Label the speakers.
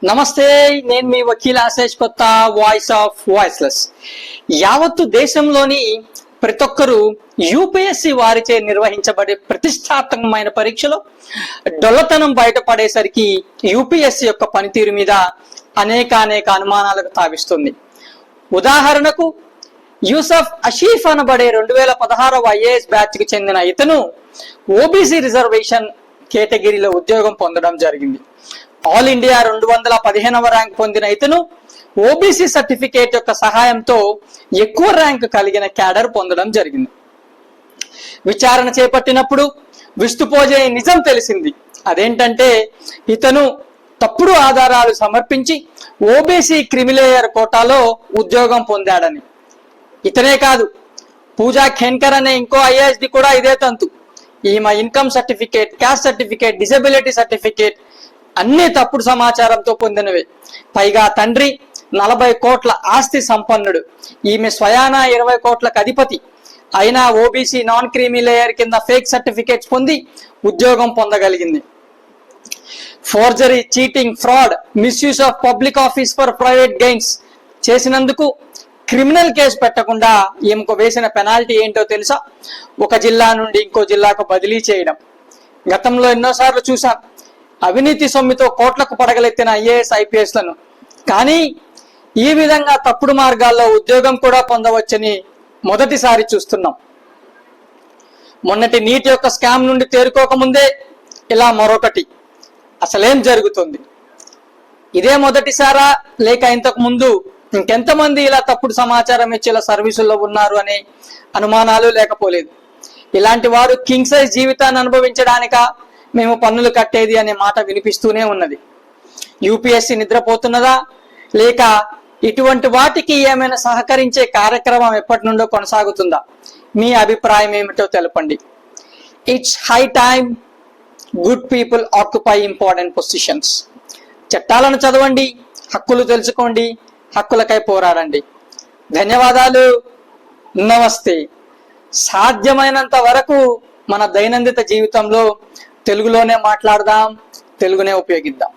Speaker 1: నమస్తే, నేను మీ వకీల్ ఆశేష్ కొత్త, వాయిస్ ఆఫ్ వాయిస్లెస్. యావత్తు దేశంలోని ప్రతి ఒక్కరూ యూపీఎస్సీ వారిచే నిర్వహించబడే ప్రతిష్టాత్మకమైన పరీక్షలో డొల్లతనం బయటపడేసరికి యూపీఎస్సీ యొక్క పనితీరు మీద అనేక అనుమానాలకు తావిస్తుంది. ఉదాహరణకు యూసఫ్ అషీఫ్ అనబడే 2016 ఐఏఎస్ బ్యాచ్ కి చెందిన ఇతను ఓబీసీ రిజర్వేషన్ కేటగిరీలో ఉద్యోగం పొందడం జరిగింది. ఆల్ ఇండియా 215వ ర్యాంక్ పొందిన ఇతను ఓబీసీ సర్టిఫికేట్ యొక్క సహాయంతో ఎక్కువ ర్యాంక్ కలిగిన క్యాడర్ పొందడం జరిగింది. విచారణ చేపట్టినప్పుడు విస్తుపోజే నిజం తెలిసింది. అదేంటంటే ఇతను తప్పుడు ఆధారాలు సమర్పించి ఓబీసీ క్రిమిలేయర్ కోటాలో ఉద్యోగం పొందాడని. ఇతనే కాదు, పూజా ఖేన్కర్ అనే ఇంకో ఐఏఎస్ది కూడా ఇదే తంతు. ఈమె income certificate, caste certificate, disability certificate అన్ని తప్పుడు సమాచారంతో పొందినవే. పైగా తండ్రి 40 కోట్ల ఆస్తి సంపన్నుడు, ఈమె స్వయానా 20 కోట్లకు అధిపతి. అయినా ఓబీసీ నాన్ క్రీమీ లేయర్ కింద ఫేక్ సర్టిఫికేట్స్ పొంది ఉద్యోగం పొందగలిగింది. Forgery, cheating, fraud, misuse of public office for private gains చేసినందుకు క్రిమినల్ కేసు పెట్టకుండా ఈమెకు వేసిన పెనాల్టీ ఏంటో తెలుసా? ఒక జిల్లా నుండి ఇంకో జిల్లాకు బదిలీ చేయడం. గతంలో ఎన్నోసార్లు చూసాం అవినీతి సొమ్మితో కోట్లకు పడగలెత్తిన ఐఏఎస్ ఐపీఎస్లను. కానీ ఈ విధంగా తప్పుడు మార్గాల్లో ఉద్యోగం కూడా పొందవచ్చని మొదటిసారి చూస్తున్నాం. మొన్నటి నీట్ యొక్క స్కామ్ నుండి తేరుకోకముందే ఇలా మరొకటి. అసలేం జరుగుతుంది? ఇదే మొదటిసారా, లేక ఇంతకు ముందు ఇంకెంతమంది ఇలా తప్పుడు సమాచారం ఇచ్చేలా సర్వీసుల్లో ఉన్నారు అనే అనుమానాలు లేకపోలేదు. ఇలాంటి వారు కింగ్ సైజ్ జీవితాన్ని అనుభవించడానిక మేము పన్నులు కట్టేది అనే మాట వినిపిస్తూనే ఉన్నది. యూపీఎస్సీ నిద్రపోతున్నదా, లేక ఇటువంటి వాటికి ఏమైనా సహకరించే కార్యక్రమం ఎప్పటి నుండో కొనసాగుతుందా? మీ అభిప్రాయం ఏమిటో తెలపండి. It's high time good people occupy important positions. చట్టాలను చదవండి, హక్కులు తెలుసుకోండి, హక్కులకై పోరాడండి. ధన్యవాదాలు. నమస్తే. సాధ్యమైనంత వరకు మన దైనందిన జీవితంలో తెలుగులోనే మాట్లాడదాం, తెలుగునే ఉపయోగిద్దాం.